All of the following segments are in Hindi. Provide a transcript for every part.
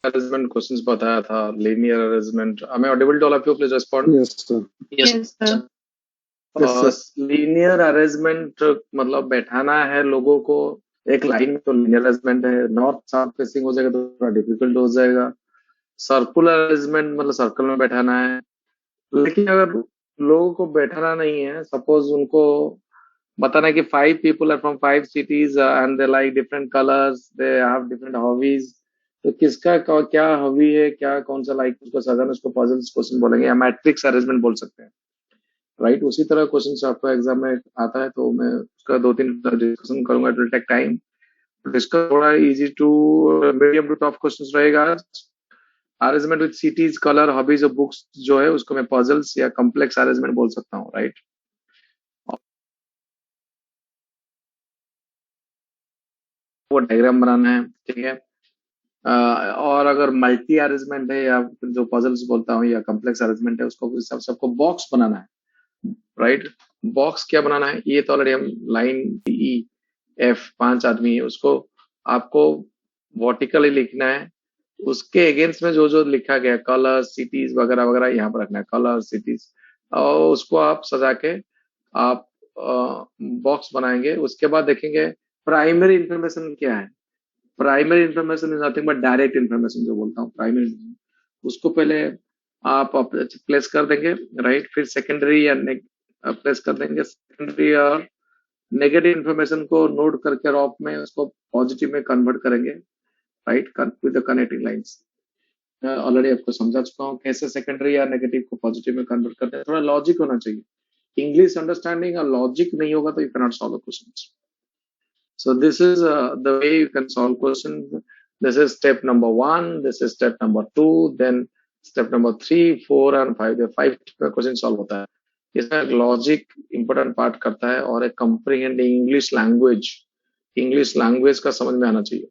अरेंजमेंट क्वेश्चंस बताया था, linear arrangement. I am audible to all of you, please respond. Yes, sir. Yes Yes, sir. Yes, sir. Linear arrangement मतलब बैठाना है लोगों को एक लाइन में, तो लीनियर अरेंजमेंट है। नॉर्थ साउथ फेसिंग हो जाएगा तो थोड़ा डिफिकल्ट हो जाएगा। सर्कुलर अरेंजमेंट मतलब सर्कल में बैठाना है। लेकिन अगर लोगों को बैठाना नहीं है, सपोज उनको बताना है कि 5 people are from 5 cities and they like different colors, they have different hobbies, तो किसका क्या हॉबी है, क्या कौन सा लाइक उसको सजन, उसको पजल्स क्वेश्चन बोलेंगे या मैट्रिक्स अरेंजमेंट बोल सकते हैं, राइट। उसी तरह क्वेश्चन आपको एग्जाम में आता है, तो मैं उसका 2-3 डिस्कशन करूंगा। It will take time. इसका थोड़ा easy to medium to tough question रहेगा। Arrangement with cities, colour, hobbies और बुक्स जो है उसको मैं पजल्स या कॉम्प्लेक्स अरेंजमेंट बोल सकता हूँ, राइट। वो डायग्राम बनाना है, ठीक है। और अगर मल्टी अरेंजमेंट है या जो पजल्स बोलता हूँ या कॉम्प्लेक्स अरेंजमेंट है, उसको सबको बॉक्स बनाना है, राइट। बॉक्स क्या बनाना है, ये तो ऑलरेडी हम लाइन ई एफ 5 आदमी है, उसको आपको वर्टिकली लिखना है। उसके अगेंस्ट में जो जो लिखा गया कलर सिटीज वगैरह वगैरह यहाँ पर रखना है, कलर सिटीज, और उसको आप सजा के आप बॉक्स बनाएंगे। उसके बाद देखेंगे प्राइमरी इंफॉर्मेशन क्या है। Primary information is nothing but direct information, जो बोलता हूँ प्राइमरी, उसको पहले आप प्लेस कर देंगे, राइट। फिर सेकेंडरी या प्लेस कर देंगे सेकेंडरी, और नेगेटिव इंफॉर्मेशन को नोट करके रॉप में उसको पॉजिटिव में कन्वर्ट करेंगे, right, with the connecting lines. Already आपको समझा चुका हूँ कैसे सेकेंडरी या नेगेटिव को पॉजिटिव में कन्वर्ट करते हैं। थोड़ा लॉजिक होना चाहिए। इंग्लिश अंडरस्टैंडिंग और लॉजिक नहीं होगा तो you can not solve the question. So this is the way you can solve questions. This is step number 1. This is step number 2. Then step number 3, 4 and 5. The 5 में क्वेश्चन सॉल्व होता है। इसमें लॉजिक इंपॉर्टेंट पार्ट करता है, और एक कंप्रीहेंडिंग इंग्लिश लैंग्वेज का समझ में आना चाहिए,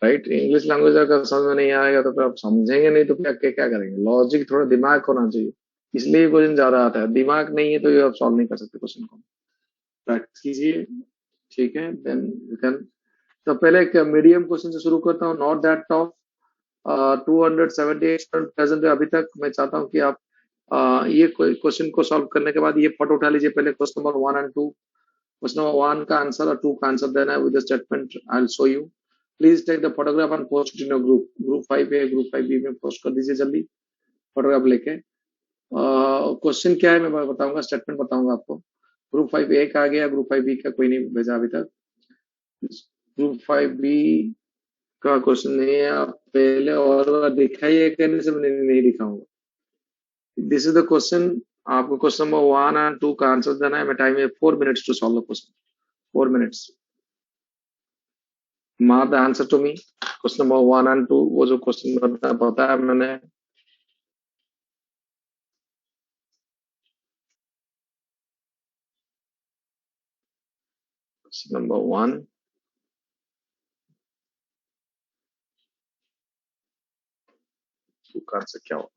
राइट। इंग्लिश लैंग्वेज अगर समझ में नहीं आएगा तो फिर आप समझेंगे नहीं, तो क्या क्या करेंगे। लॉजिक थोड़ा दिमाग होना चाहिए, इसलिए क्वेश्चन ज्यादा आता है। दिमाग नहीं है तो ये आप सॉल्व नहीं कर सकते क्वेश्चन को। प्रैक्टिस कीजिए, ठीक है। Then you can. तो पहले एक मीडियम क्वेश्चन से शुरू करता हूँ, नॉट दैट टफ। 278 प्रेजेंट है अभी तक। मैं चाहता हूँ कि आप ये क्वेश्चन को सॉल्व करने के बाद ये फोटो उठा लीजिए। पहले क्वेश्चन नंबर 1 और 2। क्वेश्चन नंबर 1 का आंसर और 2 का आंसर देना है with statement. I will show you. Please take the photograph and post in your group 5A group 5B में पोस्ट कर दीजिए जल्दी, फोटोग्राफ लेके। क्वेश्चन क्या है मैं बताऊंगा, स्टेटमेंट बताऊंगा आपको। ग्रुप 5A का आ गया, ग्रुप 5B का कोई नहीं भेजा अभी तक। ग्रुप 5B का क्वेश्चन नहीं है, आप पहले और बार दिखाइए, कहने से मैंने नहीं दिखाऊंगा। This is the question. आपको क्वेश्चन नंबर 1 और 2 का आंसर देना है। मैं टाइम है 4 minutes to solve the question. 4 minutes। Mark the answer to me. Question number 1 और 2, वो जो क्वेश्चन बताया मैंने। क्वेश्चन नंबर 1, 2 का आंसर क्या होगा।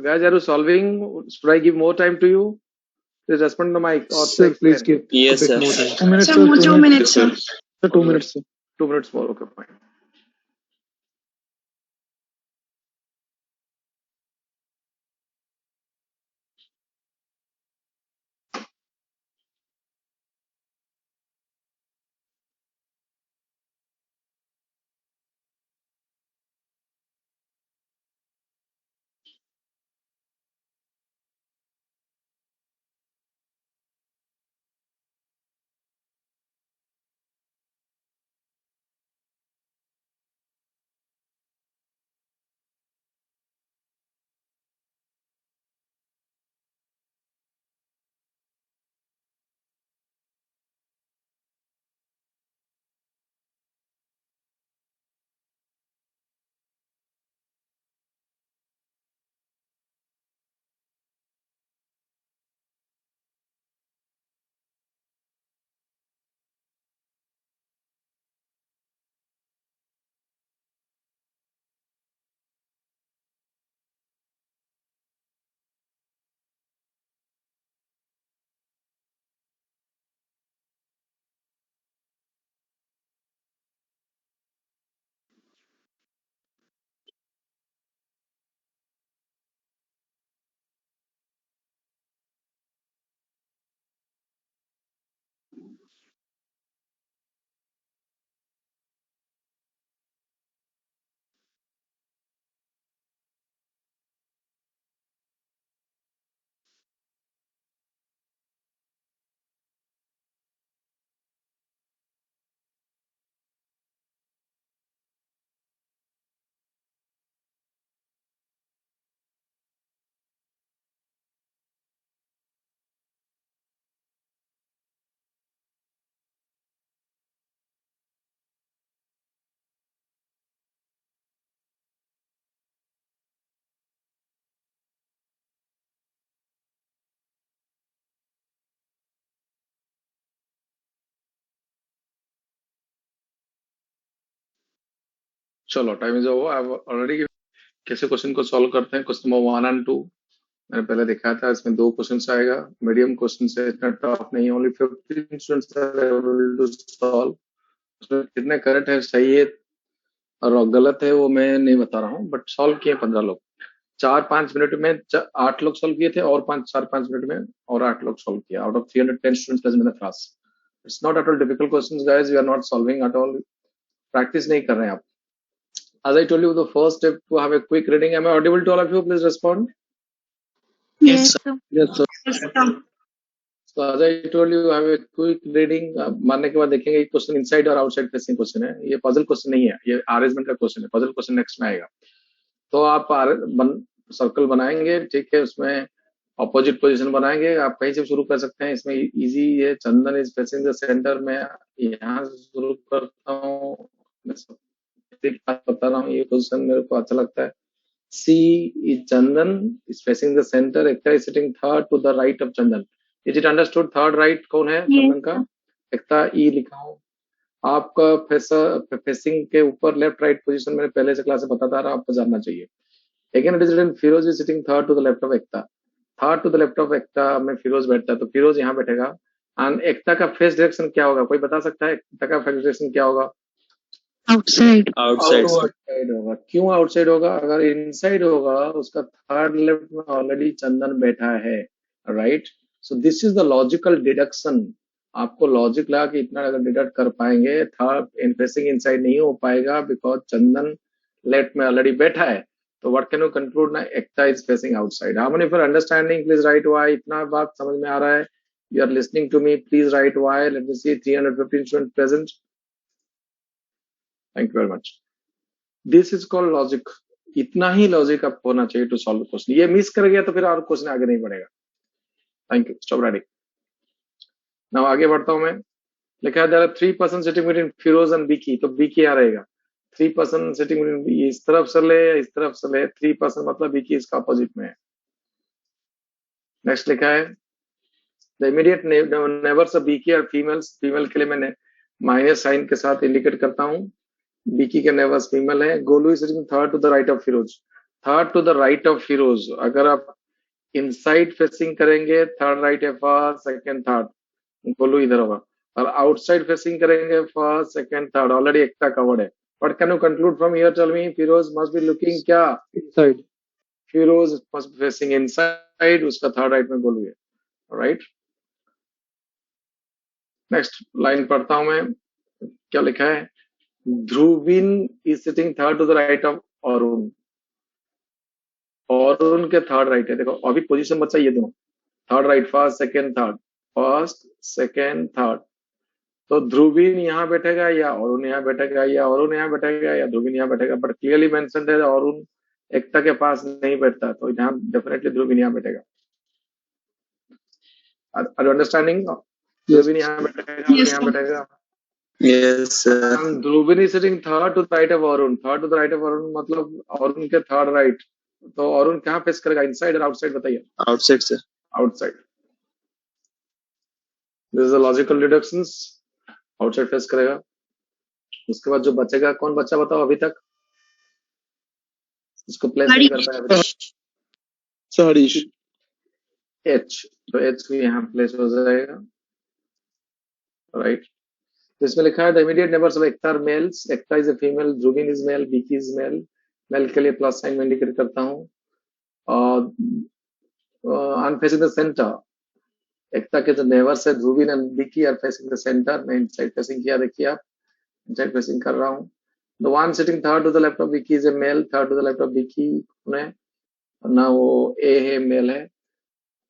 So guys, are you solving? Should I give more time to you? Please respond to my or Sir, please explain. give Yes, a bit sir. more time. 2 minutes, Sir, sir. 2 2 minutes. minutes, sir. Sir, 2 minutes, sir. 2 minutes more. Okay, fine. चलो, time is over. I already कैसे क्वेश्चन को सॉल्व करते हैं। क्वेश्चन नंबर 1 एंड 2 मैंने पहले दिखाया था। इसमें 2 क्वेश्चन आएगा। मीडियम क्वेश्चन से इतना टफ नहीं है। Only 15 students are able to solve. उसमें कितने करेक्ट है, सही है और गलत है वो मैं नहीं बता रहा हूँ, बट सॉल्व किए 15 लोग। 4-5 मिनट में 8 लोग सॉल्व किए थे और 4-5 मिनट में और 8 लोग सॉल्व किया out of 310 students present in the class. It's not at all difficult questions guys, we are not solving at all. Practice नहीं कर रहे हैं आप। As I told you, the first step to have a quick reading. Am I audible to all of you? Please respond. Yes, sir. Yes, sir. Yes, sir. So as I told you, have a quick reading. मारने के बाद देखेंगे ये क्वेश्चन इनसाइड और आउटसाइड फेसिंग क्वेश्चन है। ये पजल क्वेश्चन नहीं है, ये अरेंजमेंट का क्वेश्चन है। पजल क्वेश्चन नेक्स्ट में आएगा। तो आप सर्कल बनाएंगे, ठीक है, उसमें ऑपोजिट पोजीशन बनाएंगे। आप कहीं से शुरू कर सकते हैं। इसमें इजी है। चंदन इज फेसिंग द सेंटर में, यहाँ से शुरू करता हूँ। बता रहा हूँ, ये पोजीशन मेरे को अच्छा लगता है। C is Chandan is facing the center. Ekta is sitting third to the right of Chandan. Is it understood? Third right कौन है चंदन का? एकता E लिखा हूँ। आपका फेसिंग के ऊपर लेफ्ट राइट पोजीशन मैंने पहले से क्लास में बताता रहा, आपको जानना चाहिए। Again it is written Firoz is sitting third to the left of Ekta. Third to the left of Ekta में फिरोज बैठता है, तो फिरोज यहाँ बैठेगा। एंड एकता का फेस डायरेक्शन क्या होगा? कोई बता सकता है एकता का फेस डायरेक्शन क्या होगा? Outside. आउटसाइड होगा। क्यों आउटसाइड होगा? अगर इनसाइड होगा, उसका थर्ड लेफ्ट में ऑलरेडी चंदन बैठा है, right? So this is the logical deduction. आपको लॉजिक लगा कि इतना अगर डिडक्ट कर पाएंगे, थर्ड फेसिंग इनसाइड नहीं हो पाएगा बिकॉज चंदन लेफ्ट में ऑलरेडी बैठा है। तो व्हाट कैन यू कंक्लूड ना? Ekta is facing outside. How many for understanding? Please write Y. इतना बात समझ में आ रहा है? You are listening to me, please write Y. Let me see 315 student present. Thank you very much. This is called logic. इतना ही लॉजिक आपको होना चाहिए टू सॉल्व क्वेश्चन। ये मिस कर गया तो फिर और क्वेश्चन आगे नहीं बढ़ेगा। Thank you. Stop writing. Now आगे बढ़ता हूं मैं। लिखा है there are 3 person sitting between Feroz and Vicky. तो बीकी आ रहेगा। 3 पर्सन सिटिंग बिटवीन, इस तरफ से ले या इस तरफ से ले। 3 पर्सन मतलब बीकी इसका अपोजिट में है। नेक्स्ट लिखा है the immediate neighbours of Vicky are females. Female के लिए मैंने माइनस साइन के साथ इंडिकेट करता हूं। बीकी के नेबर्स फीमेल है। Golu is sitting third to the right of Firoz. Third to the right of Firoz, अगर आप इनसाइड फेसिंग करेंगे थर्ड राइट है फर्स्ट सेकंड थर्ड, गोलू इधर होगा। और आउटसाइड फेसिंग करेंगे first second third, already Ekta covered है। What can you conclude from here, tell me. Firoz must be looking क्या, Inside. Firoz must be facing inside, उसका थर्ड राइट में गोलू है, राइट। नेक्स्ट लाइन पढ़ता हूं मैं, क्या लिखा है। Dhruvin is sitting third to the right of Arun, Arun के थर्ड राइट है। देखो अभी पोजीशन बचा ये दोनों, third right first second third, first second third. तो ध्रुवीन यहाँ बैठेगा या अरुण यहाँ बैठेगा, या अरुण यहाँ बैठेगा या ध्रुवीन यहाँ बैठेगा, बट क्लियरली मेंशन्ड है अरुण एकता के पास नहीं बैठता, तो यहाँ डेफिनेटली ध्रुवीन यहाँ बैठेगा। Are you understanding? ध्रुवीन यहाँ बैठेगा, अरुण Yes, यहाँ sir. बैठेगा। Yes, sir. Dhruvin is sitting third to the right of Arun, third to the right of Arun मतलब अरुण के थर्ड राइट। तो अरुण कहाँ फेस करेगा, इनसाइड और आउटसाइड बताइए? Outside, sir. Outside. This is logical deductions, outside face करेगा। उसके बाद जो बचेगा, कौन बच्चा बताओ अभी तक इसको प्लेस नहीं कर पाया अभी तक? So Harish. एच, तो एच भी यहाँ प्लेस हो जाएगा, राइट। इसमें लिखा है the immediate neighbours of Ekta are males, Ekta is a female, Dhruvin is male, Vicky is male. Male के लिए प्लस साइन में इंडिकेट करता हूँ। और I am facing the centre, Ekta के जो नेबर्स है Dhruvin and Vicky are facing the centre. मैं इनसाइड फेसिंग किया, देखिए आप इनसाइड फेसिंग कर रहा हूँ। The one sitting third to the left of Vicky is a male, third to the left of Vicky कौन है ना, वो ए है, मेल है।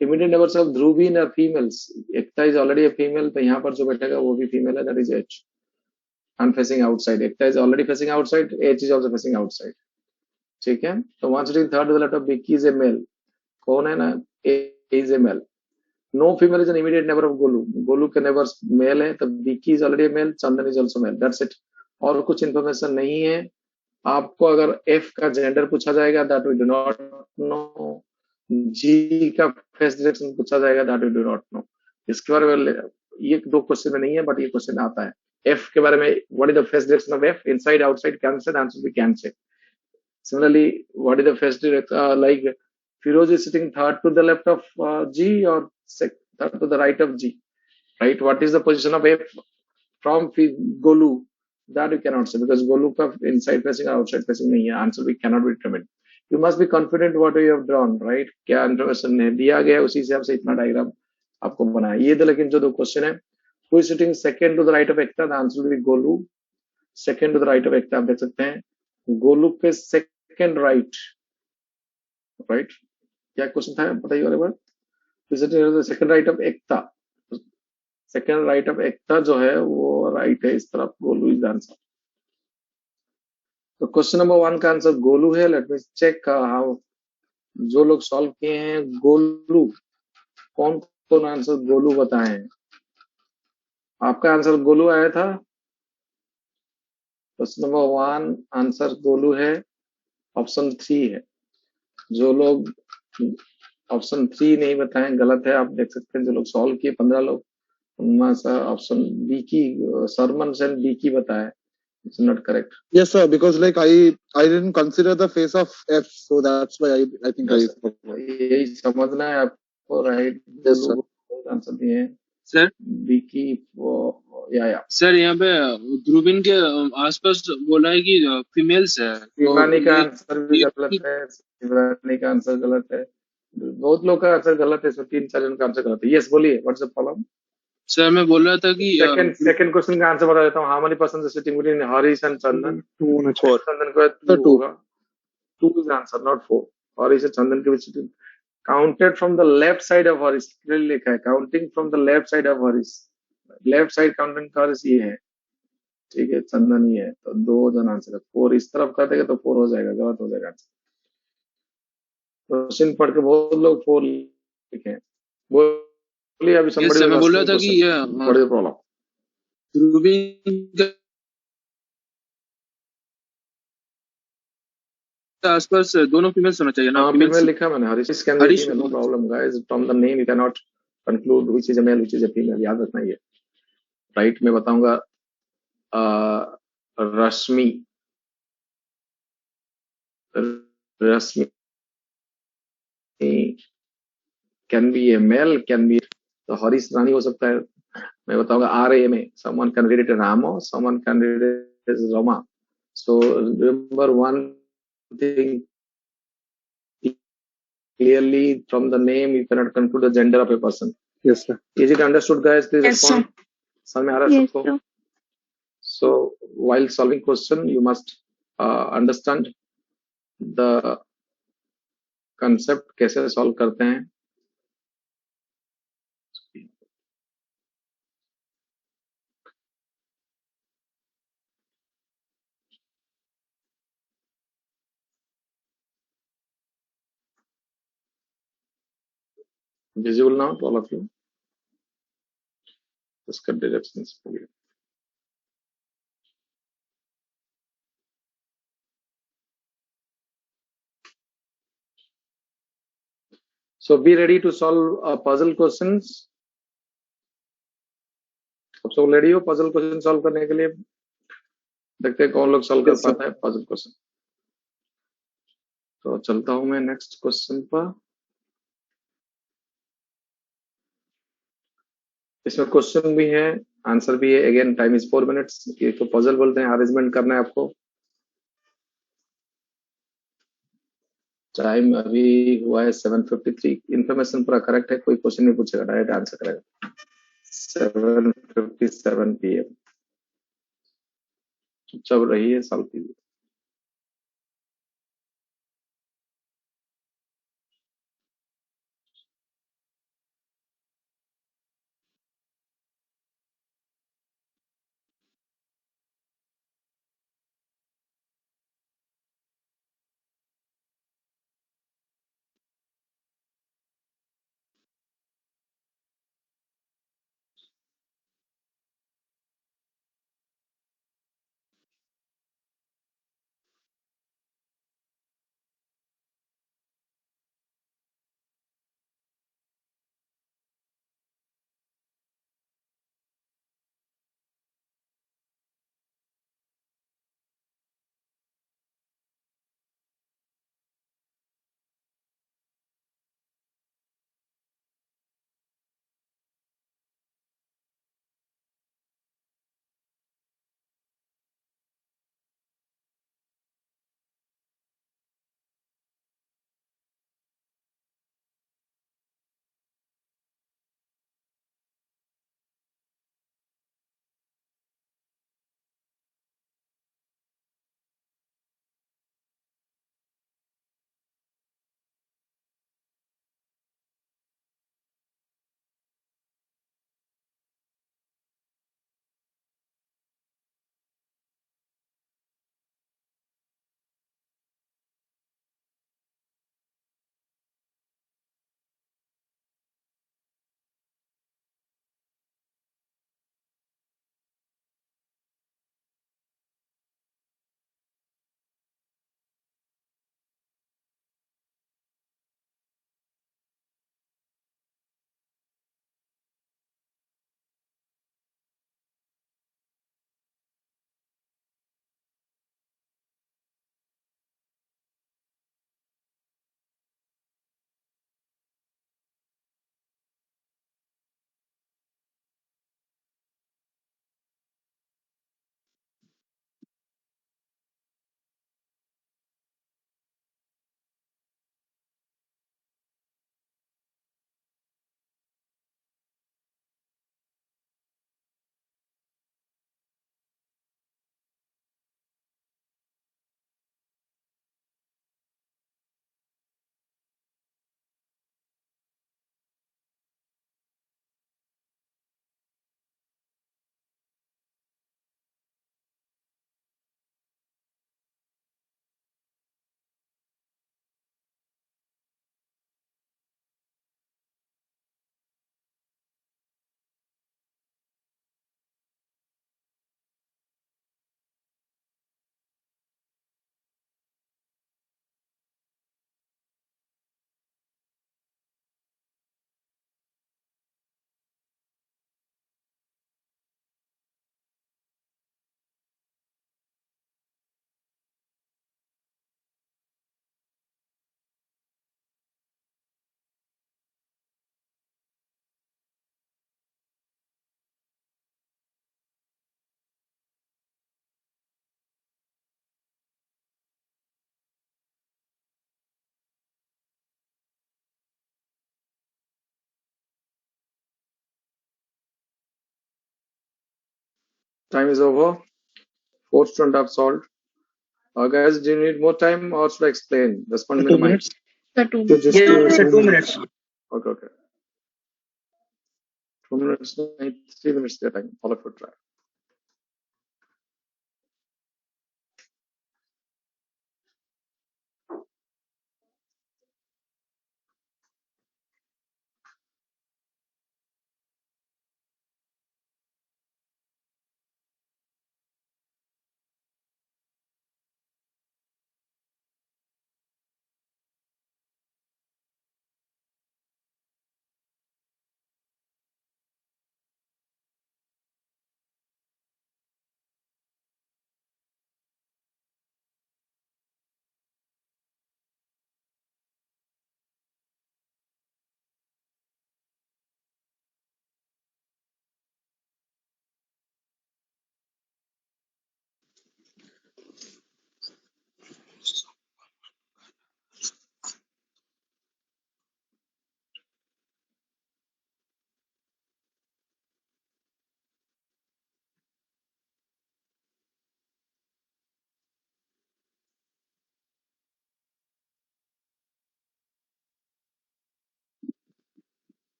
Immediate neighbours of Dhruvin are females, Ekta is already a female, तो यहाँ पर जो बैठेगा वो भी फीमेल है, that is H. I'm facing outside, Ekta is already facing outside, H is also facing outside, ठीक है। तो one sitting third to the left of Vicky is a male, कौन है ना, A is a male। No female is an immediate neighbor of Golu, Golu के नेबर्स मेल है, तो Vicky is already a male, Chandan is also male, that's it। और कुछ इन्फॉर्मेशन नहीं है। आपको अगर F का जेंडर पूछा जाएगा that we do not know, G का फेस डायरेक्शन पूछा जाएगा that we do not know। इसके बारे में ये दो क्वेश्चन में नहीं है, बट ये क्वेश्चन आता है। F के बारे में, what is the face direction of F? Inside, outside, can say, the answer we can say। Similarly, what is the face direction? Like Firoz is sitting third to the left of G or third to the right of G, right? What is the position of F from Golu? That we cannot say because Golu का inside facing or outside facing नहीं है। Answer we cannot be determined। You must be confident what you have drawn, right? क्या information है दिया गया, उसी हिसाब से इतना डायग्राम आपको बनाया। ये तो लेकिन जो दो क्वेश्चन है, who is sitting second to the right of Ekta, the answer will be Golu. second to the right of एकता, आप देख सकते हैं गोलू के second right, right? क्या क्वेश्चन था बताइए वाले बार। second right of Ekta, second right of Ekta जो है वो राइट है इस तरफ, गोलू इज आंसर। तो क्वेश्चन नंबर 1 का आंसर गोलू है। लेट मी चेक हाउ जो लोग सॉल्व किए हैं गोलू, कौन कौन आंसर गोलू बताए हैं। आपका आंसर गोलू आया था। क्वेश्चन नंबर 1 आंसर गोलू है, ऑप्शन 3 है। जो लोग ऑप्शन 3 नहीं बताए गलत है, आप देख सकते हैं। जो लोग सॉल्व किए 15 लोग, उनमें से ऑप्शन बी की सरमन से बी की बताया। It's not correct. Yes, sir. Because like I didn't consider the face of F, so that's why I think Yes, I. यही समझना है आपको, राइट। Yes, sir. आंसर दिए हैं सर बी की या सर यहाँ पे ध्रुवीन के आसपास बोला है कि फीमेल्स है, तो शिवानी का ये आंसर भी गलत है, शिवानी का आंसर गलत है, बहुत लोग का आंसर गलत है, 3-4 जन का आंसर गलत है। यस बोलिए, व्हाट्स द प्रॉब्लम। सर मैं बोल रहा था कि सेकंड क्वेश्चन का आंसर बता देता हूँ। How many person is sitting between Harish and Chandan? 2 होना चाहिए। चंदन को 2 होगा, 2 इज आंसर नॉट 4। हरीश और चंदन के बीच counted from the left side of Harish, clearly लिखा है counting from the left side of Harish. Left side counting का हरीश ये है, ठीक है, चंदन ही है, तो 2 जन आंसर है। 4 इस तरफ कर देगा तो 4 हो जाएगा, गलत हो जाएगा आंसर। क्वेश्चन पढ़ के बहुत लोग 4 लिखे हैं। बोलिए अभी yes, sir, मैं बोल रहा था कि ये बड़ी प्रॉब्लम ध्रुवीन के आसपास दोनों फीमेल्स होना चाहिए ना। हाँ, फीमेल लिखा मैंने। Harish can be Harish female, no problem guys. From the name you can not conclude which is a male which is a female, याद रखना ये, राइट। मैं बताऊंगा रश्मि, Rasmi can be a male, can be तो हरीश रानी हो सकता है. मैं बताऊंगा RA में. Someone can read it as Ramo, someone can read it as Rama. So remember one thing clearly from the name, you cannot conclude the gender of a person. Yes, sir. Is it understood, guys? Please Yes, respond. समझ में आ रहा है Yes, सबको? sir. So while solving question, you must understand the concept कैसे solve करते हैं. Visible now to all of you? Just cut directions. So be ready to solve puzzle questions. सब सब रेडी हो पजल क्वेश्चन सॉल्व करने के लिए? देखते हैं कौन लोग सॉल्व कर Yes, sir. पाता है पजल क्वेश्चन. तो चलता हूं मैं नेक्स्ट क्वेश्चन पर. इसमें क्वेश्चन भी है, आंसर भी है. Again time is 4 minutes. ये तो पजल बोलते हैं, अरेंजमेंट करना है आपको. टाइम अभी हुआ है 7:53. इन्फॉर्मेशन पूरा करेक्ट है, कोई क्वेश्चन नहीं पूछेगा, डायरेक्ट आंसर करेगा. 7:57 PM. चल रही है, सॉल्व कीजिए. Time is over. Fourth student have solved. Guys, do you need more time or should I explain? Respond me 2 the mic. minutes. The 2 Yeah, just minutes. sir, 2 minutes. minutes. Okay. 2 minutes, 3 minutes their time. All of you try.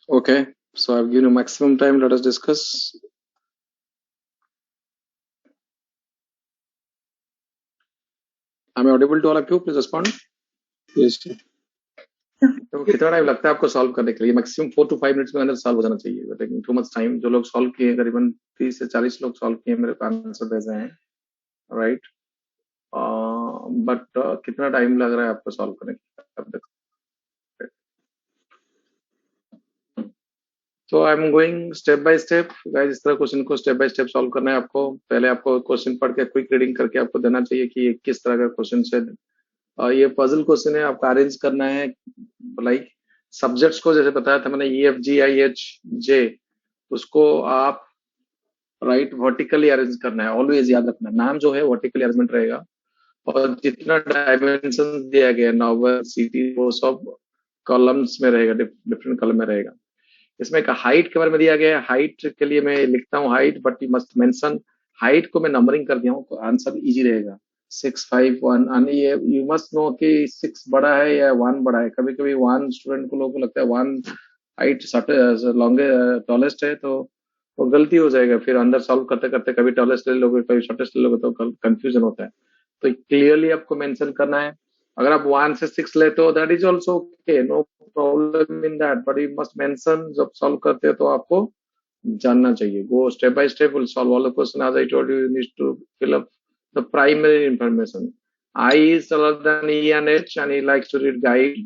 Okay. So I've given you maximum time. Let us discuss. Am I audible to all of you? Please respond. Yes, sir. तो कितना टाइम लगता है आपको सॉल्व करने के लिए? मैक्सिमम 4 to 5 मिनट्स में अंदर सॉल्व हो जाना चाहिए. Taking too much time. जो लोग सॉल्व किए करीबन 30 से 40 लोग सॉल्व किए मेरे को आंसर दे रहे हैं. राइट. बट कितना टाइम लग रहा है आपको सॉल्व करने के लिए? तो I am going step by step. Guys, इस तरह क्वेश्चन को स्टेप बाय स्टेप सॉल्व करना है आपको. पहले आपको क्वेश्चन पढ़ के क्विक रीडिंग करके आपको देना चाहिए कि ये किस तरह का क्वेश्चन है. ये पजल क्वेश्चन है. आपको अरेंज करना है लाइक सब्जेक्ट्स को. जैसे बताया था मैंने EFGIH J, उसको आप राइट वर्टिकली अरेंज करना है. ऑलवेज याद रखना, नाम जो है वर्टिकली अरेंजमेंट रहेगा. और जितना डायमेंशन दिया गया नॉवल सिटी वो सब कॉलम्स में रहेगा, डिफरेंट कॉलम में रहेगा. इसमें एक हाइट के बारे में दिया गया है. हाइट के लिए मैं लिखता हूँ height, but you must mention. Height को मैं नंबरिंग कर दिया हूँ तो आंसर इजी रहेगा. 6, 5, 1. ये यू मस्ट नो कि 6 बड़ा है या 1 बड़ा है. कभी कभी 1 स्टूडेंट को लोगों को लगता है 1 हाइट लॉन्गे टॉलेस्ट है, तो वो गलती हो जाएगा. फिर अंदर सॉल्व करते करते कभी टॉलेस्ट ले लोगे कभी शॉर्टेस्ट ले लोगे तो कंफ्यूजन होता है. तो क्लियरली आपको मेंशन करना है. अगर आप 1 से 6 लेते हो that is also okay, no problem in that, but you must mention. जब सॉल्व करते हो तो आपको जानना चाहिए. Go step by step, will solve all the question. As I told you, you need to fill up the primary information. I is taller than E and H and he likes to read guide.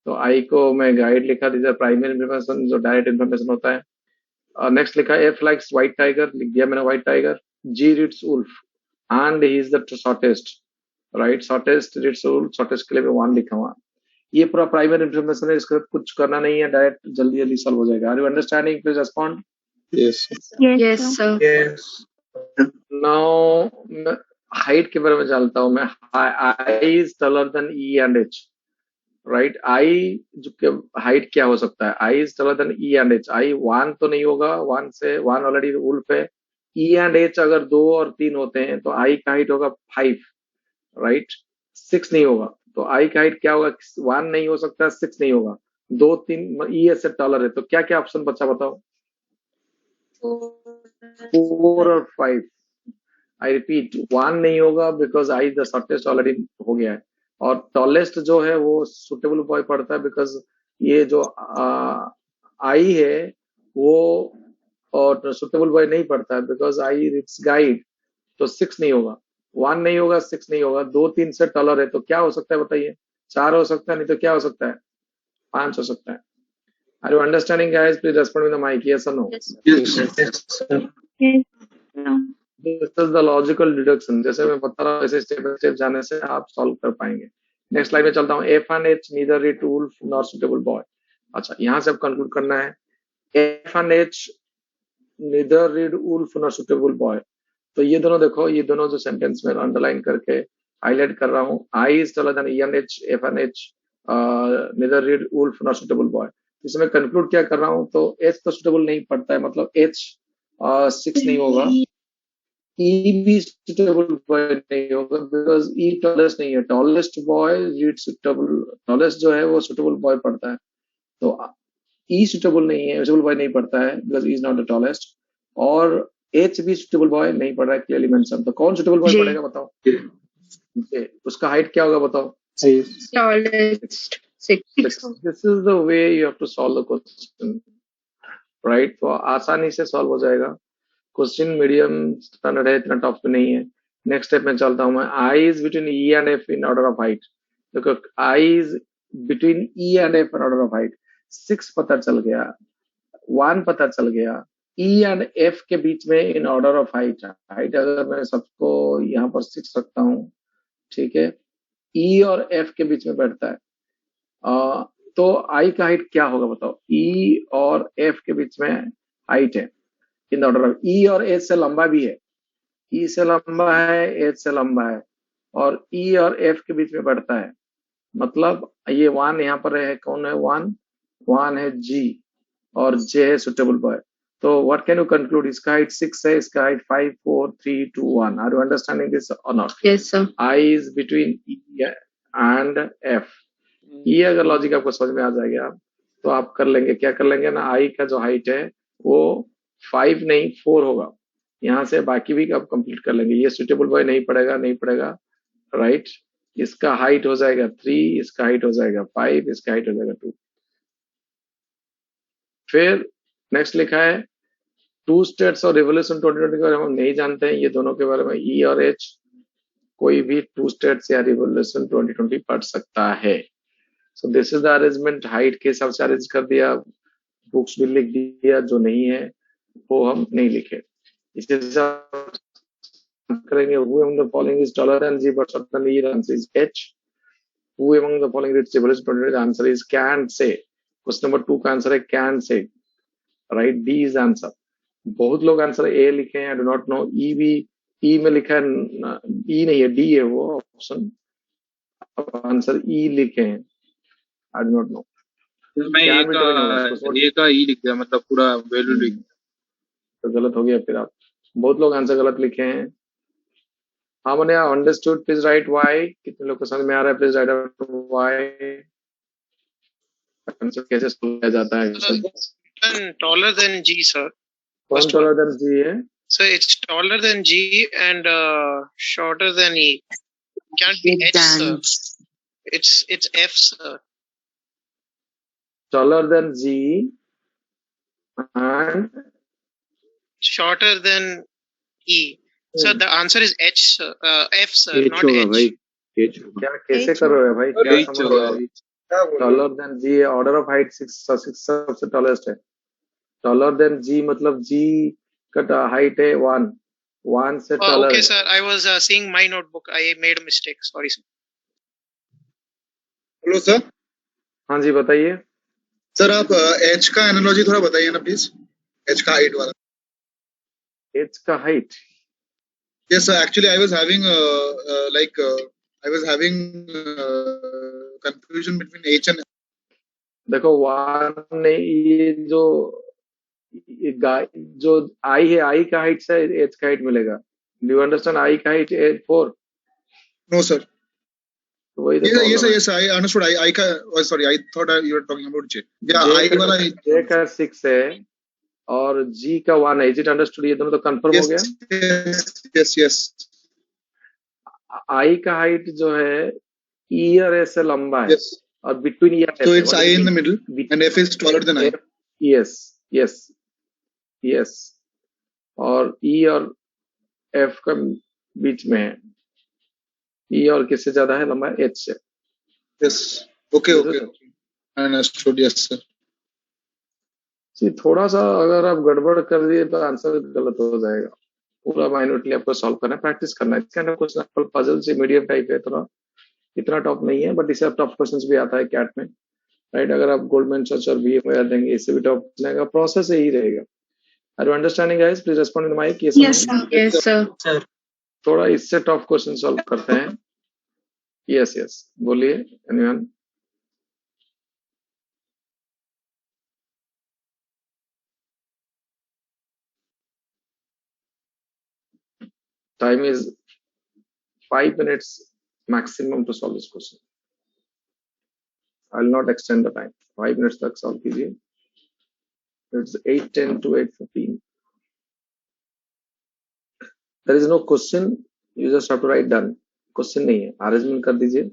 तो आई को मैं गाइड लिखा, दीज आर प्राइमरी इन्फॉर्मेशन, जो डायरेक्ट इन्फॉर्मेशन होता है। नेक्स्ट लिखा एफ लाइक्स व्हाइट टाइगर, लिख दिया मैंने white tiger. G reads wolf and he is the shortest, right, shortest reads wolf, shortest के लिए मैं 1 लिखा हुआ। ये पूरा प्राइमरी इन्फॉर्मेशन है, इसका कुछ करना नहीं है, डायरेक्ट जल्दी जल्दी सॉल्व हो जाएगा। Are you understanding? Please respond. Yes. Yes, sir. Yes. Now height के बारे में जानता हूं मैं। I is taller than E and H, right. I जो हाइट क्या हो सकता है? I is taller than E and H. I 1 तो नहीं होगा, 1 ऑलरेडी वुल्फ है। ई एंड एच अगर 2 और 3 होते हैं तो आई का हाइट होगा 5, राइट, 6 नहीं होगा। तो आई का हाइट क्या होगा? 1 नहीं हो सकता, 6 नहीं होगा, 2 3 ई एच से टॉलर है। तो क्या क्या ऑप्शन बचा बताओ? 4 और 5। आई रिपीट, 1 नहीं होगा because I the shortest already हो गया है, और टॉलेस्ट जो है वो सुटेबल बॉय पड़ता है बिकॉज ये जो आई है वो, और सुटेबल बॉय नहीं पड़ता है बिकॉज आई इट्स गाइड। तो 6 नहीं होगा, 1 नहीं होगा, 6 नहीं होगा, 2 3 से टॉलर है। तो क्या हो सकता है बताइए? 4 हो सकता है, नहीं तो क्या हो सकता है? 5 हो सकता है। Are you understanding guys? Please respond with the mic, yes और no. Yes. Yes, sir. Yes, sir. This is the logical deduction. जैसे मैं बता रहा हूँ ऐसे स्टेप बाय स्टेप जाने से आप सॉल्व कर पाएंगे। नेक्स्ट स्लाइड में चलता हूँ। F and H neither read wolf nor suitable boy. अच्छा, यहाँ से अब कंक्लूड करना है। F and H neither read wolf nor suitable boy. तो ये दोनों देखो, ये दोनों जो सेंटेंस में अंडरलाइन करके हाईलाइट कर रहा हूँ। I is taller than E and H, F and H neither read wolf nor suitable boy. इसमें कंक्लूड क्या कर रहा हूँ? तो एच तो सुटेबल नहीं पड़ता है, मतलब एच 6 नहीं होगा, ई भी सुटेबल बॉय नहीं होगा बिकॉज ई टॉलेस्ट नहीं है। Tallest boy read suitable, tallest जो है वो सुटेबल बॉय पड़ता है। तो ई सुटेबल नहीं है, सुटेबल बॉय नहीं पड़ता है because E is not the tallest, और एच भी सुटेबल बॉय नहीं पड़ रहा है, क्लियरली मेंशन। तो कौन सुटेबल बॉय J. पड़ेगा बताओ? J। उसका हाइट क्या होगा बताओ? Tallest. 6. 6। This is the way you have to solve the question, right. तो आसानी से सॉल्व हो जाएगा। क्वेश्चन मीडियम स्टैंडर्ड है, इतना टफ नहीं है। नेक्स्ट स्टेप में चलता हूं मैं। I is between E and F in order of height. देखो, I is between E and F in order of height. 6 पता चल गया, 1 पता चल गया, ई एंड एफ के बीच में इन ऑर्डर ऑफ हाइट। हाइट अगर मैं सबको यहाँ पर 6 रखता हूँ, ठीक है, ई और एफ के बीच में बैठता है। तो आई का हाइट क्या होगा बताओ? ई और एफ के बीच में हाइट है इन ऑर्डर ऑफ, ई और एच से लंबा भी है, ई से लंबा है, एच से लंबा है, और ई और एफ के बीच में बढ़ता है। मतलब ये 1 यहाँ पर है, कौन है 1 है जी, और जे है सुटेबल बॉय। तो व्हाट कैन यू कंक्लूड? इसका हाइट 6 है, इसका height 5 4 3 2 1। Are you understanding this और not? Yes, sir. I is between E and F. ये अगर लॉजिक आपको समझ में आ जाएगा तो आप कर लेंगे। क्या कर लेंगे ना, आई का जो हाइट है वो 5 नहीं 4 होगा। यहाँ से बाकी भी आप कंप्लीट कर लेंगे। ये सुटेबल बॉय नहीं पड़ेगा, नहीं पड़ेगा, राइट। इसका हाइट हो जाएगा 3, इसका हाइट हो जाएगा 5, इसका हाइट हो जाएगा 2। फिर नेक्स्ट लिखा है 2 स्टेट्स और रिवोल्यूशन 2020 के बारे में हम नहीं जानते हैं। ये दोनों के बारे में ई और एच, कोई भी 2 स्टेट्स या रिवोल्यूशन 2020 पढ़ सकता है। So this is the arrangement. Height के हिसाब से अरेंज कर दिया, बुक्स भी लिख दिया, जो नहीं है वो हम नहीं लिखे। इसके हिसाब करेंगे। Who among the following is taller than G but shorter than E? The answer is H. Who among the following reads revolution 2020? The answer is can say. Question number 2 का आंसर है can say, right? D is the answer. बहुत लोग आंसर ए लिखे हैं, आई डू नॉट नो। ई भी, ई में लिखा है, ई नहीं है, डी है वो ऑप्शन। आंसर ई लिखे हैं, आई डू नॉट नो। मैं क्या ए मीटर में होगा इसको? का ई लिख दिया, मतलब पूरा वैल्यू लिख दिया। तो गलत हो गया फिर आप। बहुत लोग आंसर गलत लिखे हैं। हाँ मैंने अंडरस्टूड, प्लीज राइट वाई। कितने लोग को समझ में आ रहा है? Please write why. आंसर कैसे सोल्व किया जाता है? Taller than G, sir. कौन First टॉलर देन जी है? So it's taller than G and shorter than E. Can't be H, sir. It's F, sir. Taller than G and Shorter than E. So the answer is H, sir. F, sir, H not होगा H. भाई, H होगा। क्या कैसे कर रहे हो भाई? क्या H समझ होगा। रहे हो? क्या बोल रहे हो? Taller than G, order of height six सबसे टॉलेस्ट है। टॉलर देन जी मतलब जी का हाइट है 1 से टॉलर Okay, है। sir. I was seeing my notebook. I made a mistake. Sorry, sir. Hello sir. हाँ जी बताइए। सर आप एच का एनालॉजी थोड़ा बताइए ना प्लीज, एच का हाइट वाला। एच का height Yes, sir. Actually, I was having confusion between H and देखो वन नहीं, ये जो ये गाय जो आई है, आई का हाइट से एच का हाइट मिलेगा। Do you understand? आई का हाइट 4, no, sir. तो वही तो Yes, प्रॉब्लम है। yes, I understood. I का oh, sorry, I thought you were talking about J. Yeah, J I वाला जे का 6 है और जी का 1 है। Is it understood? ये दोनों तो कंफर्म हो yes, गया। yes, yes. आई का हाइट जो है ईयर एस से लंबा है Yes. और बिटवीन ईयर So एस है। it's what I do in mean? the middle and F is taller than I. Yes yes yes, और ई और एफ का बीच में है। ई और किससे ज्यादा है लंबा? एच से। Yes. Okay, This okay, is- okay. I understood. Yes, sir. जी थोड़ा सा अगर आप गड़बड़ कर दिए तो आंसर गलत हो जाएगा। पूरा माइन्यूटली आपको सॉल्व करना है, प्रैक्टिस करना है। इसके अंदर क्वेश्चन पजल से मीडियम टाइप है, थोड़ा इतना टॉप नहीं है, बट इससे टॉप क्वेश्चन भी आता है कैट में, राइट? अगर आप गोल्डमैन सच और बी वगैरह देंगे, इससे भी टॉप जाएगा। प्रोसेस यही रहेगा। Are you understanding guys? Please respond in the mic. Yes Yes, sir. Yes, sir. थोड़ा इससे टॉप क्वेश्चन सॉल्व करते हैं। यस यस, बोलिए anyone. Time is 5 minutes maximum to solve this question. I will not extend the time. 5 minutes तक सॉल्व कीजिए। It's 8:10 to 8:15. There is no question. You just have to write done. Question नहीं है, अरेंजमेंट कर दीजिए,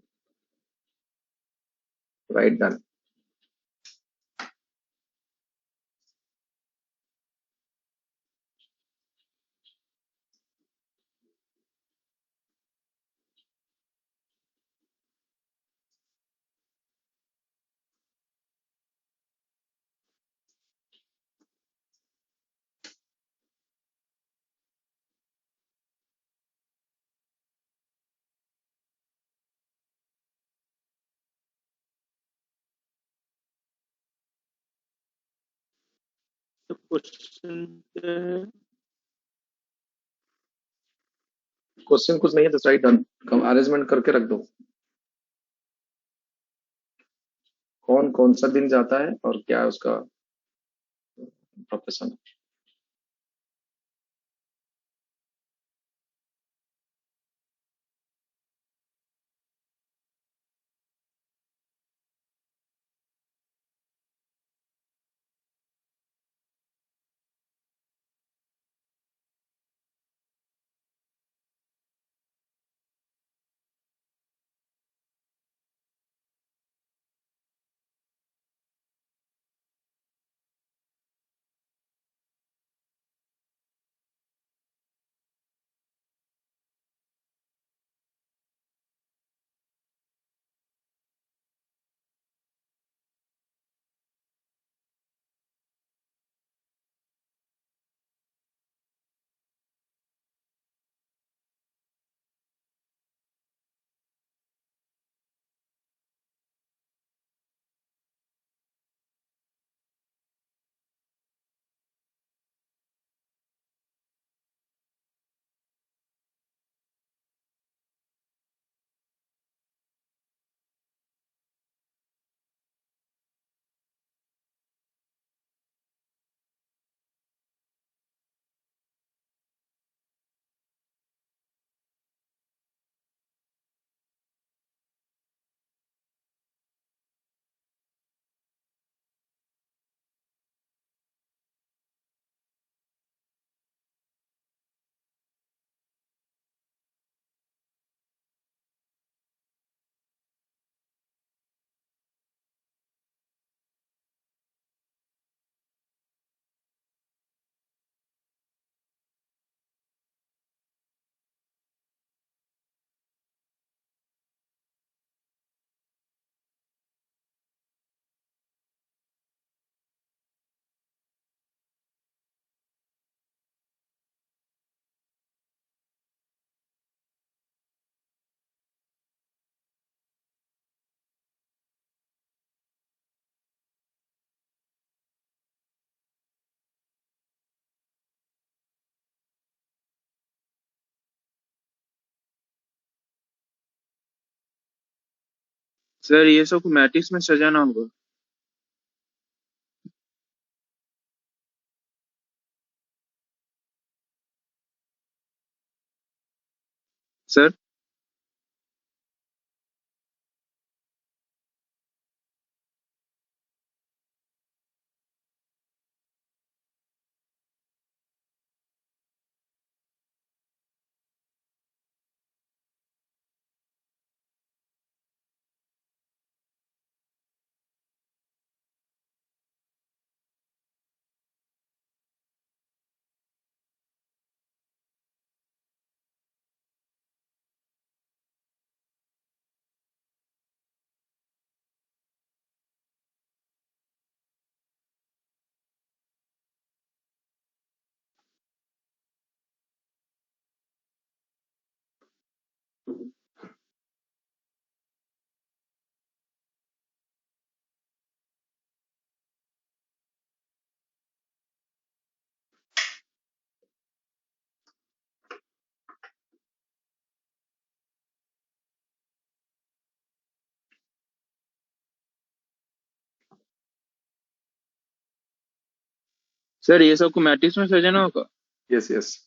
write done. क्वेश्चन कुछ नहीं है, जस्ट राइट डन। अरेंजमेंट करके रख दो। कौन कौन सा दिन जाता है और क्या है उसका प्रोफेशन। सर ये सब मैट्रिक्स में सजाना होगा। सर सर ये सब मैट्रिक्स में सजाना होगा। Yes, yes.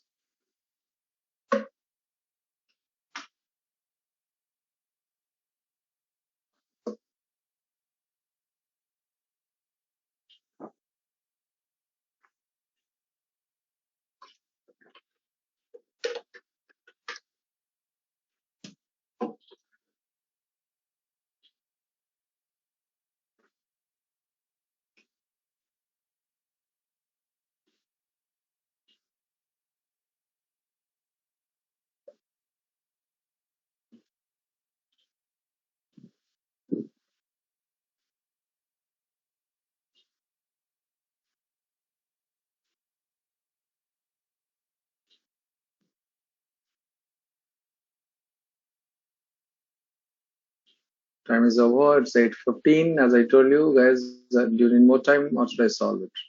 Time is over. It's 8:15. As I told you guys, do you need more time or should I solve it?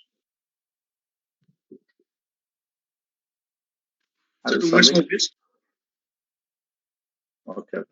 Are sir you 2 minutes solving? more please। Okay.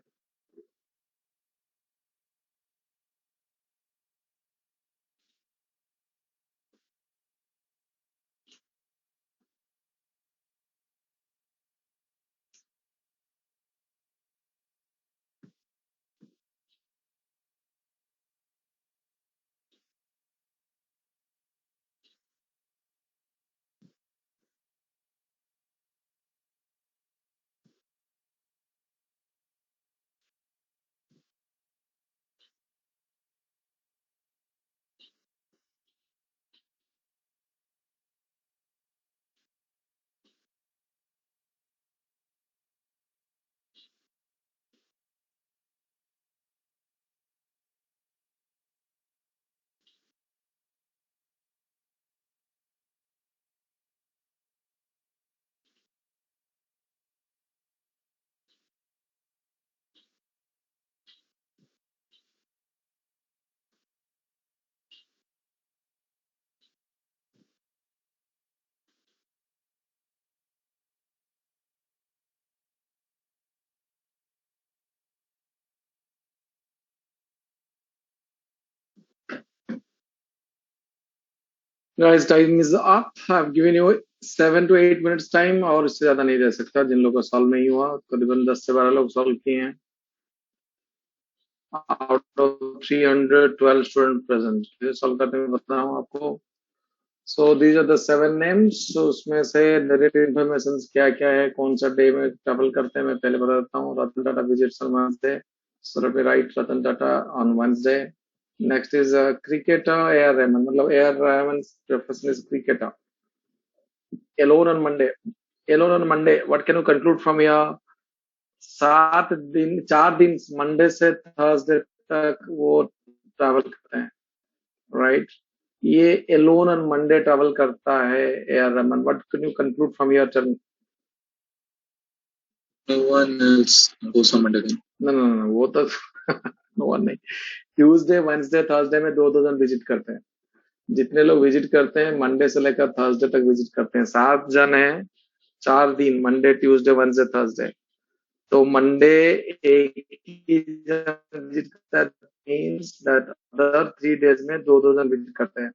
Guys, time is up. I've given you 7 to 8 minutes time और इससे ज्यादा नहीं रह सकता। जिन लोगों का सॉल्व नहीं हुआ करीबन 10 से 12 लोग सॉल्व किए हैं आउट ऑफ 312 स्टूडेंट प्रेजेंट। ये सॉल्व करने में बता रहा हूँ आपको। So these are the 7 names. उसमें से डायरेक्ट इन्फॉर्मेशन क्या क्या है, कौन सा डे में ट्रेवल करते हैं, मैं पहले बता देता हूँ। Ratan Tata visits on Wednesday, Surabhi right Ratan Tata on Wednesday. Next is cricketer A R Rahman, मतलब A R Rahman profession is cricketer. alone on Monday. Alone on Monday. What can you conclude from here? 4 दिन मंडे से थर्सडे तक वो ट्रैवल करते हैं, राइट? ये alone on Monday ट्रैवल करता है ए R Rahman. What can you conclude from here? Tell me. No one else goes on Monday then। No, वो तो no one नहीं। ट्यूसडे वेडनेसडे थर्सडे में 2-2 जन विजिट करते हैं। जितने लोग विजिट करते हैं मंडे से लेकर थर्सडे तक विजिट करते हैं, 7 जन है। 4 दिन, मंडे ट्यूसडे वेडनेसडे थर्सडे। तो मंडे एक ही विजिट करता है, means that other 3 days में 2 जन विजिट करते हैं.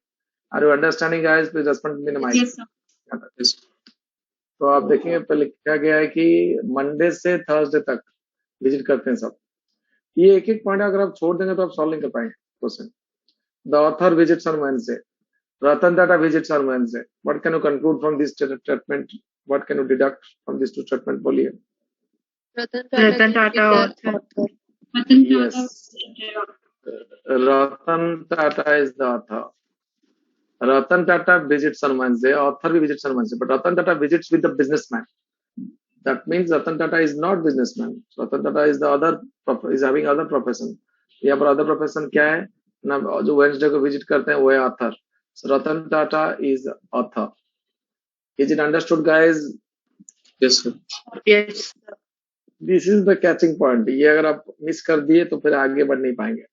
Are you understanding, guys? Please respond me in the mic. Yes, sir. Yes. तो आप देखेंगे पे लिखा गया है कि मंडे से थर्सडे तक विजिट करते हैं सब. ये एक पॉइंट अगर आप छोड़ देंगे तो आप सॉल्व नहीं कर पाएंगे question. The author visits on Wednesday. Ratan Tata visits on Wednesday. What can you conclude from this statement? What can you deduct from these two statements? बोलिए. Ratan Tata author. Yes. Ratan Tata is the author. Ratan Tata visits on Wednesday. Author भी visits on Wednesday. But Ratan Tata visits with the businessman. That means Ratan Tata is not businessman. Ratan Tata is the other is having other profession. यहाँ पर other profession क्या है? ना जो Wednesday को visit करते हैं वो है author. So Ratan Tata is author. Is it understood, guys? Yes, sir. Yes, sir. This is the catching point. ये अगर आप मिस कर दिए तो फिर आगे बढ़ नहीं पाएंगे.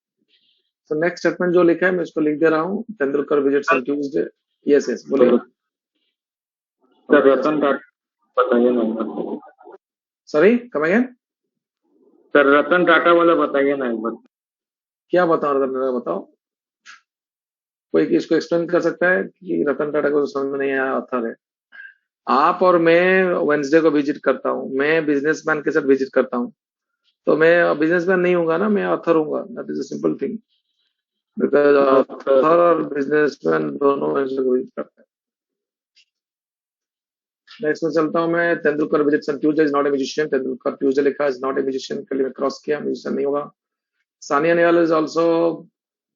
So next statement जो लिखा है मैं इसको लिख दे रहा हूँ. Tendulkar visits on Tuesday. Yes, yes. बोलिए. सर रतन टाटा बताइए ना. Sorry, come again. Sir Ratan Tata वाला बताइए ना एक बार. क्या बताओ रतन टाटा बताओ. कोई इसको एक्सप्लेन कर सकता है कि रतन टाटा को समझ में नहीं आया ऑथर है. आप और मैं वेडनेसडे को विजिट करता हूँ. मैं बिजनेसमैन के साथ विजिट करता हूँ तो मैं बिजनेसमैन नहीं हूँगा ना, मैं ऑथर हूँगा. That is a simple thing. Because author और बिजनेसमैन दोनों वेडनेसडे को विजिट करते हैं. नेक्स्ट में चलता हूँ मैं. Tendulkar visits on Tuesday. Is not a musician. Tendulkar Tuesday लिखा. Is not a musician. कल मैं क्रॉस किया. म्यूजिशियन नहीं होगा. Sania Nehwal is also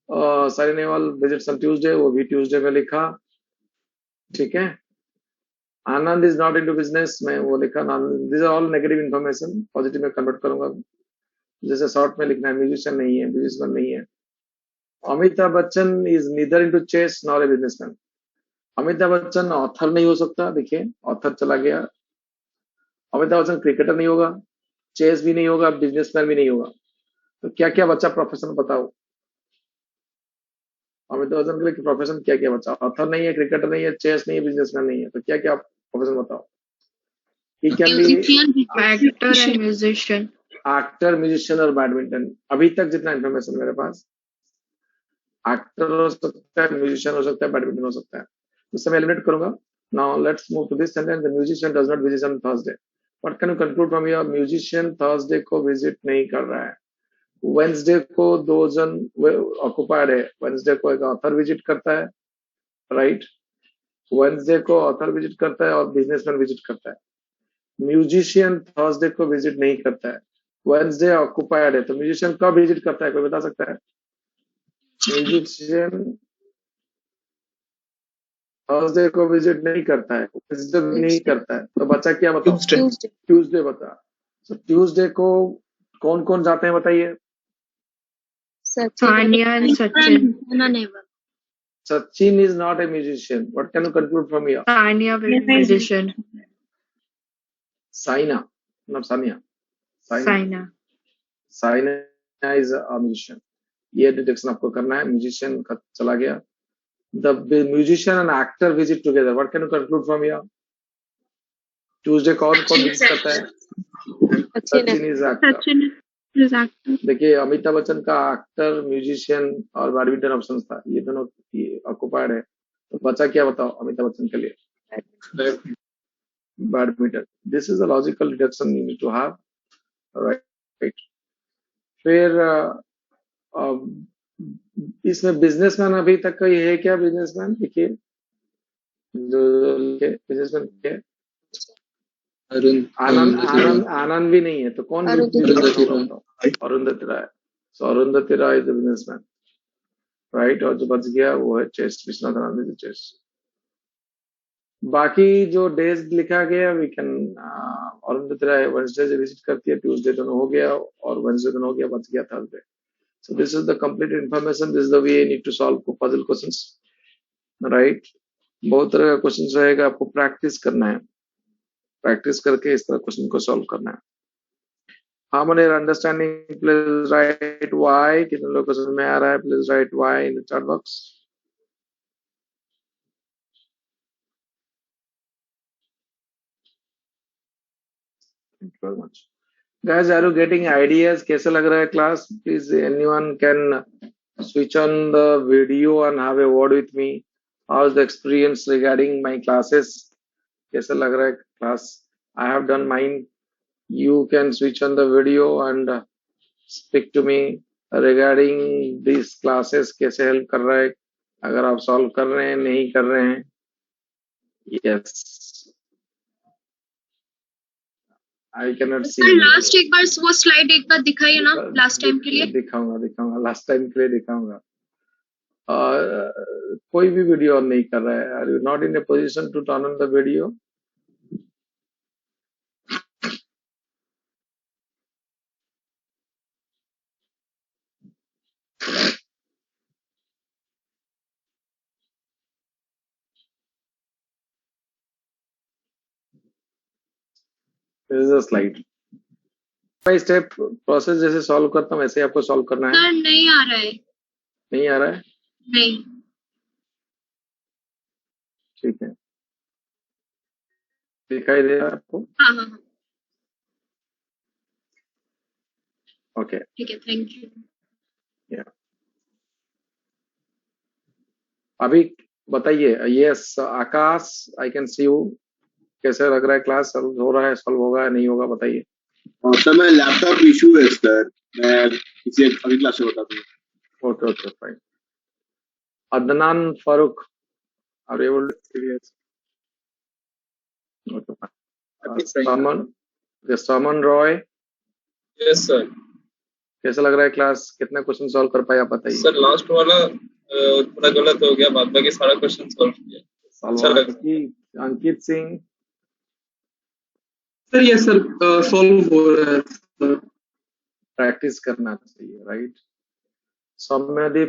Sania Nehwal visits on Tuesday. वो भी ट्यूसडे में लिखा. ठीक है. Anand is not into business. मैं वो लिखा. This are all negative information. Positive में कन्वर्ट करूंगा. जैसे शॉर्ट में लिखना है. म्यूजिशियन नहीं है, बिजनेसमैन नहीं है. Amitabh Bachchan is neither into chess nor a businessman. Amitabh Bachchan author नहीं हो सकता. देखिए ऑथर चला गया. अमिताभ बच्चन क्रिकेटर नहीं होगा, चेस भी नहीं होगा, बिजनेसमैन भी नहीं होगा. तो क्या क्या बच्चा प्रोफेशन बताओ. अमिताभ बच्चन के लिए प्रोफेशन क्या क्या बचा. ऑथर नहीं है, क्रिकेटर नहीं है, चेस नहीं है, बिजनेसमैन नहीं है. तो क्या क्या प्रोफेशन बताओ. He can be Actor and musician. Actor, musician और बैडमिंटन. अभी तक जितना इन्फॉर्मेशन मेरे पास. एक्टर हो सकता है, म्यूजिशियन हो सकता है, बैडमिंटन हो सकता है. तो मैं एलिमिनेट करूंगा. Now let's move to this sentence. The musician does not visit on Thursday. What can you conclude from here. Musician Thursday को विजिट नहीं कर रहा है. वेडनेसडे को 2 जन ऑक्युपाइड है. वेडनेसडे को एक ऑथर विजिट करता है. राइट. वेडनेसडे को ऑथर विजिट करता है और बिजनेसमैन विजिट करता है. म्यूजिशियन थर्सडे को विजिट नहीं करता है. वेडनेसडे ऑक्युपाइड है. तो म्यूजिशियन कब विजिट करता है, कोई बता सकता है. म्यूजिशियन थर्सडे को विजिट नहीं करता है, वेडनेसडे भी नहीं करता है. तो बच्चा क्या बताओ. ट्यूसडे बता. तो ट्यूसडे को कौन कौन जाते हैं बताइए. Sanya and Sachin. Sachin is not a musician. What can you conclude from here. Sanya will be musician. Saina, not Sanya. Saina. Saina is a musician. ये डिटेक्शन आपको करना है. म्यूजिशियन का चला गया. The musician and actor visit together. What can you conclude from here. Tuesday कौन कौन विजिट करता है. Sachin is actor. Sachin is actor. देखिए अमिताभ बच्चन का एक्टर, म्यूजिशियन और बैडमिंटन ऑप्शन था. ये दोनों ऑक्युपाइड है. तो बचा क्या बताओ अमिताभ बच्चन के लिए. Badminton. This is a logical deduction you need to have. Right. फिर इसमें बिजनेसमैन अभी तक का ये है क्या. बिजनेसमैन देखिए जो बिजनेसमैन क्या है. आनंद भी नहीं है. तो कौन. अरुंधति राय. सो अरुंधति राय इज द बिजनेसमैन. राइट. और जो बच गया वो है चेस. विश्वनाथ आनंद चेस. बाकी जो डेज लिखा गया we can. Arundhati Roy Wednesday से विजिट करती है. ट्यूसडे दोनों हो गया और वेडनेसडे दोनों हो गया. बच गया Thursday. So this is the complete information. This is the way you need to solve puzzle questions. Right? बहुत तरह का क्वेश्चन रहेगा. आपको प्रैक्टिस करना है. प्रैक्टिस करके इस तरह क्वेश्चन को सॉल्व करना है. How many are understanding? Please write Y. कितने लोग को समझ में आ रहा है. Please write Y in the chat box. Thank you very much. guys, are you getting ideas? कैसे लग रहा है class? Please, anyone can switch on the video and have a word with me. How's the experience regarding my classes? कैसे लग रहा है class? I have done mine. You can switch on the video and speak to me regarding these classes. कैसे help कर रहा है? अगर आप solve कर रहे हैं, नहीं कर रहे हैं. Yes. I cannot see. Sir last एक बार वो स्लाइड एक बार दिखाइए ना लास्ट टाइम के लिए. दिखाऊंगा लास्ट टाइम के लिए दिखाऊंगा. कोई भी वीडियो ऑन नहीं कर रहा है. Are you not in a position to turn on the video? This is a slide. By step process जैसे सॉल्व करता हूँ वैसे आपको सॉल्व करना है. सर नहीं आ रहा है. नहीं आ रहा है? नहीं. ठीक है. दिखाई दे रहा है आपको? हाँ हाँ हाँ. ओके. ठीक है. Thank you. अभी बताइए. Yes Akash, I can see you. कैसे लग रहा है क्लास? सॉल्व हो रहा है, सॉल्व होगा नहीं होगा बताइए. सर मैं लैपटॉप इशू है सर, मैं किसी अगली क्लास में बता दूंगा. Okay okay fine. Adnan Farooq, are you able to serious? Okay fine. Saman Roy. Yes sir. कैसा लग रहा है क्लास? कितने क्वेश्चन सॉल्व कर पाए आप बताइए. सर लास्ट वाला थोड़ा गलत हो गया, बाद बाकी सारा क्वेश्चन सॉल्व किया. Solve. Ankit Singh. Sir yes sir solve हो रहा है सर. प्रैक्टिस करना चाहिए, राइट? सौम्यदीप